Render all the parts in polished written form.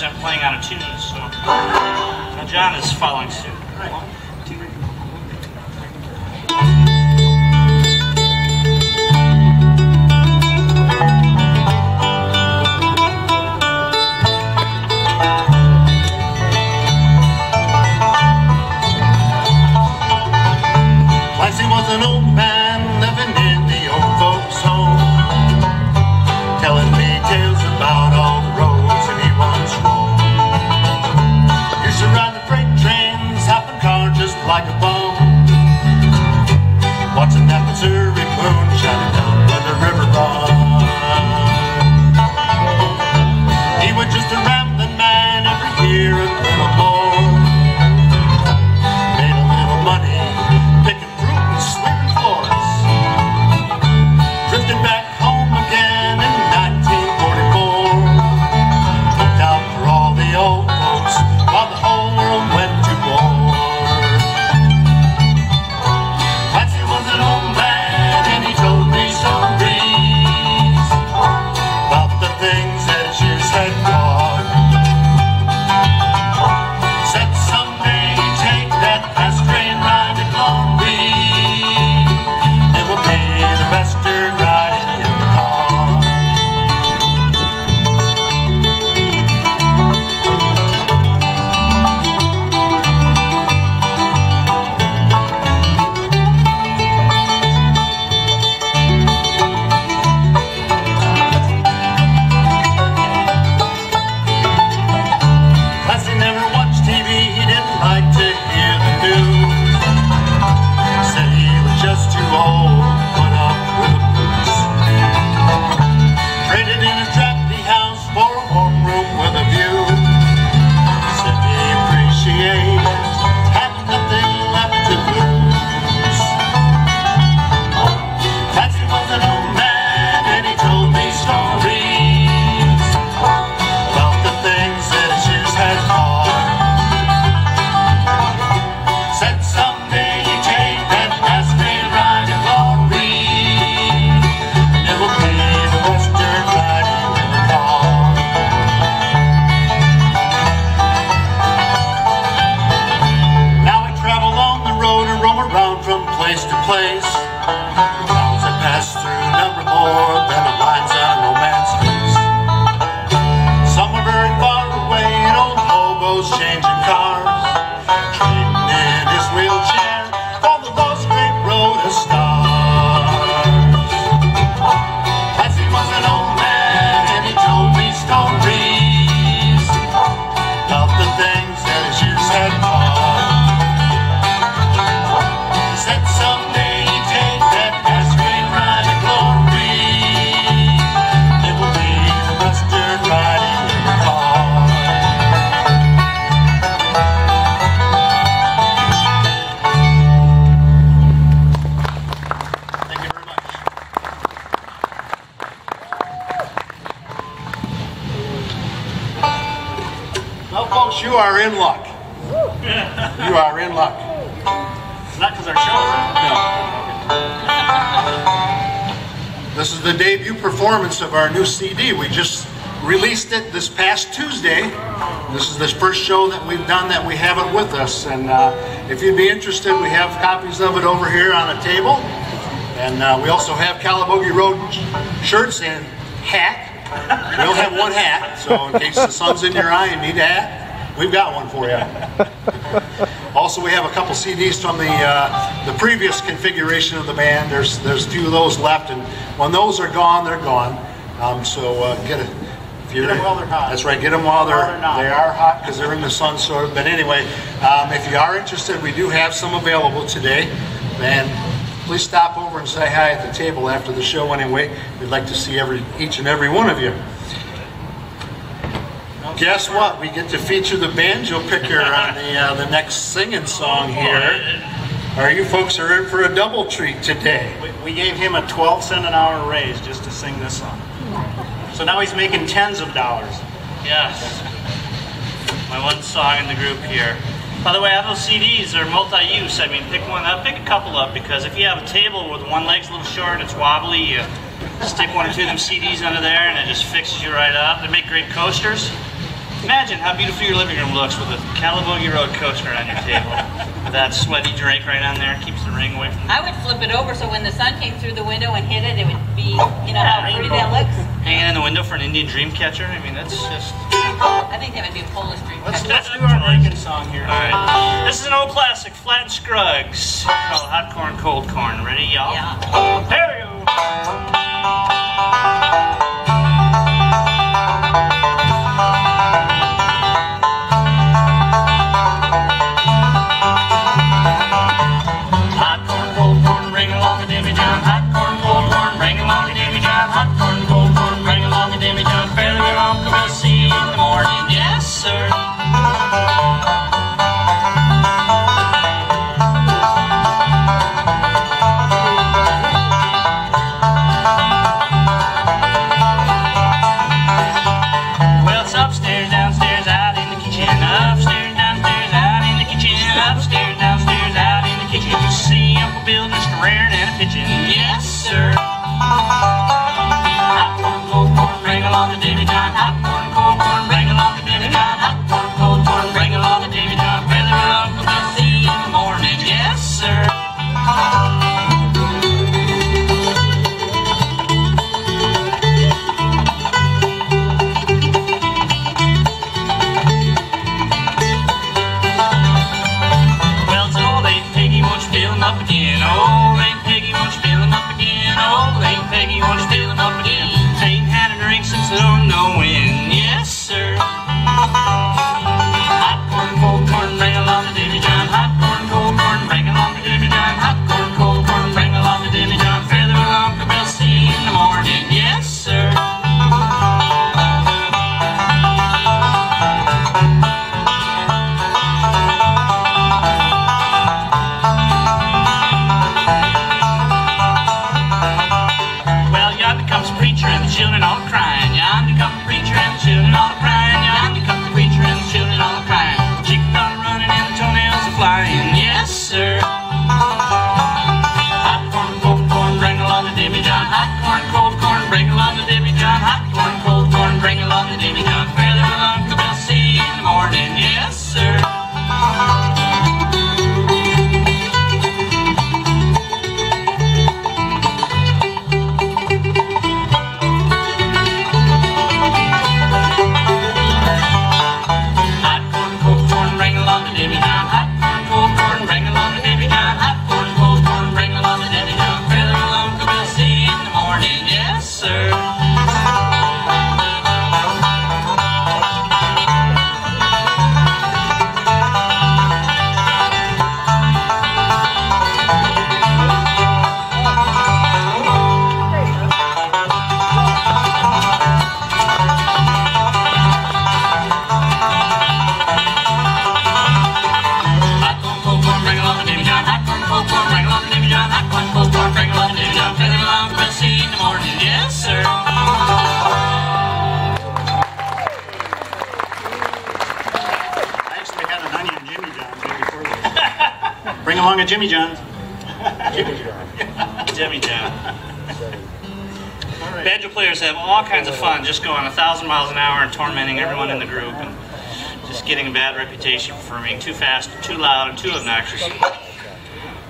I'm playing out of tune, so now John is following suit. Right. 1, 2, 3. Clancy was an old man living in the old folks' home, telling me tales about all the roads that he once roamed. Used to ride the freight trains, hopping cars just like a bum, watching that Missouri moon shining down by the river run. He was just a rambling man, every year a little more, made a little money picking fruit and sweeping floors. Drifted back home again in 1944. Looked out for all the old folks while the whole world went to war. Clancy was an old man and he told me stories about the things that his years had taught. Said someday he'd take that fast train ride to glory. It will be the best dirt ride he ever caught. Clancy never watched TV, he didn't like to hear the news. Said he was just too old to put up with the blues. Traded in a drafty house for a warm room with a view. Said he appreciated having nothing left to lose. Clancy was an old man and he told me stories about the things that his years had taught. Said someday he'd take that last train ride to glory. It will be the best dirt ride he ever caught. Now we travel on the road and roam around from place to place. The towns that pass through number more than the lines on no man's face. Some are very far away in old hobos changing cars, trading in his wheelchair for the lost great road of stars. Clancy was an old man and he told me stories about the things that his years had taught. Said someday he'd take that fast train ride to glory. It will be the best dirt ride he ever caught. Thank you very much. Well, folks, you are in luck. You are in luck. It's not because our show is on. This is the debut performance of our new CD. We just released it this past Tuesday. This is the first show that we've done that we have it with us. And if you'd be interested, we have copies of it over here on a table. And we also have Calabogie Road shirts and hat. We only have one hat, so in case the sun's in your eye and need a hat, we've got one for you. Also, we have a couple CDs from the previous configuration of the band. There's a few of those left, and when those are gone, they're gone. Get it. Get them while they're hot. That's right. Get them while they not. are hot because they're in the sun. Sort of. But anyway, if you are interested, we do have some available today, and please stop over and say hi at the table after the show. Anyway, we'd like to see each and every one of you. Guess what? We get to feature the banjo picker on the next singing song here. You folks are in for a double treat today. We gave him a 12-cent an hour raise just to sing this song. So now he's making tens of dollars. Yes. My one song in the group here. By the way, those CDs are multi-use. I mean, pick one up, pick a couple up, because if you have a table where the one leg's a little short, it's wobbly, you stick one or two of them CDs under there and it just fixes you right up. They make great coasters. Imagine how beautiful your living room looks with a Calabogie Road coaster on your table. With that sweaty drink right on there, keeps the ring away from you. I would flip it over so when the sun came through the window and hit it, it would be, you know how pretty that looks? Hanging in the window for an Indian dream catcher. I mean, that's just... I think that would be a Polish dream Let's catcher. do our Lincoln song here. Alright. This is an old classic, Flat and Scruggs, called Hot Corn, Cold Corn. Ready, y'all? Yeah. Here we go. Hot corn, cold corn, bring along a Jimmy John. Hot corn, cold corn, bring along a Jimmy John. Hot corn, cold corn, bring along a Jimmy John. Fairly well, Uncle, we'll see you in the morning. Yes, sir. Well, it's upstairs, downstairs, out in the kitchen. Upstairs, downstairs, out in the kitchen. Upstairs, downstairs, out in the kitchen. You see Uncle Bill just raring and a pitching. Yes, sir. Hot corn, cold corn, bring along the Davy John. Hot corn, cold corn, bring along the Davy John. Hot corn, cold corn, bring along the Davy John. Fairly well, Uncle Bill, see you in the morning. Yes, sir. Well, it's old Aunt Peggy, won't you fill him up again? Old Aunt Peggy, won't you fill him up again? Old Aunt Peggy, won't you fill him up again? Ain't had a drink since I don't know when. Yes, sir. Hot corn, cold corn, bring along the Davy John. Hot corn, cold corn, bring along the Davy John. Hot corn, cold corn, bring along the Davy John. Fairly well, Uncle Bill, see you in the morning. Yes, sir. Well, yonder comes the preacher and the children all crying. Yonder comes the preacher and the children all crying. Yonder comes the preacher and the children all crying. Chickens are running and the toenails are flying. Yes, sir. Hot corn, cold corn, bring along the Davy John. Hot corn, cold corn, bring along the Davy John. Hot corn, cold corn, bring along the Davy John. Fairly well, Uncle Bill, see you in the morning. Yes, sir. Hot corn, cold corn, bring along the Davy John. Hot corn, cold corn, bring along the Davy John. Hot corn, cold corn, bring along the Davy John. Fairly well, Uncle Bill, see you in the morning. Yes, sir. Hot corn, cold corn, bring along the Davy John. Hot corn, cold corn, bring along the Davy John. Hot corn, cold corn, bring along the Davy John. Fairly well, Uncle Bill, see you in the morning. Yes, sir. I actually had an onion Jimmy John's here before this. Bring along a Jimmy John's. Jimmy John. All right. Banjo players have all kinds of fun just going 1,000 miles an hour and tormenting everyone in the group and just getting a bad reputation for being too fast, too loud, and too obnoxious.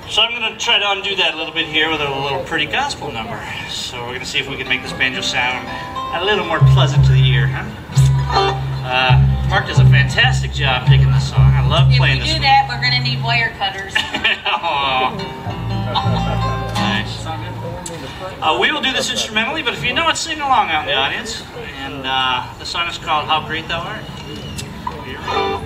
So I'm going to try to undo that a little bit here with a little pretty gospel number. So we're going to see if we can make this banjo sound a little more pleasant to the ear, huh? Mark does a fantastic job picking this song. I love If playing we this do one. that, we're going to need wire cutters. Aw. Nice. We will do this instrumentally, but if you know it, sing along out in the audience. And the song is called How Great Thou Art. Here we go.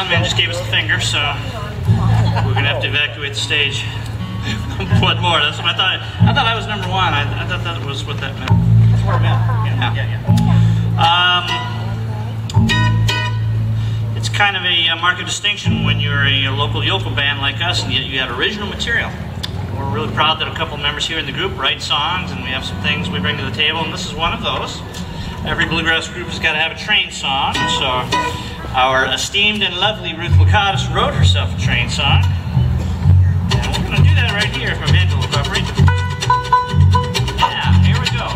soundman just gave us the finger, so we're gonna have to evacuate the stage. One more. That's what I thought. I thought I was number one. I thought that was what that meant. That's what it meant. It's kind of a mark of distinction when you're a local yokel band like us, and yet you have original material. We're really proud that a couple members here in the group write songs, and we have some things we bring to the table, and this is one of those. Every bluegrass group has got to have a train song, so our esteemed and lovely Ruth Lakatos wrote herself a train song. And we're going to do that right here if my Banjo will cooperate. Yeah, here we go.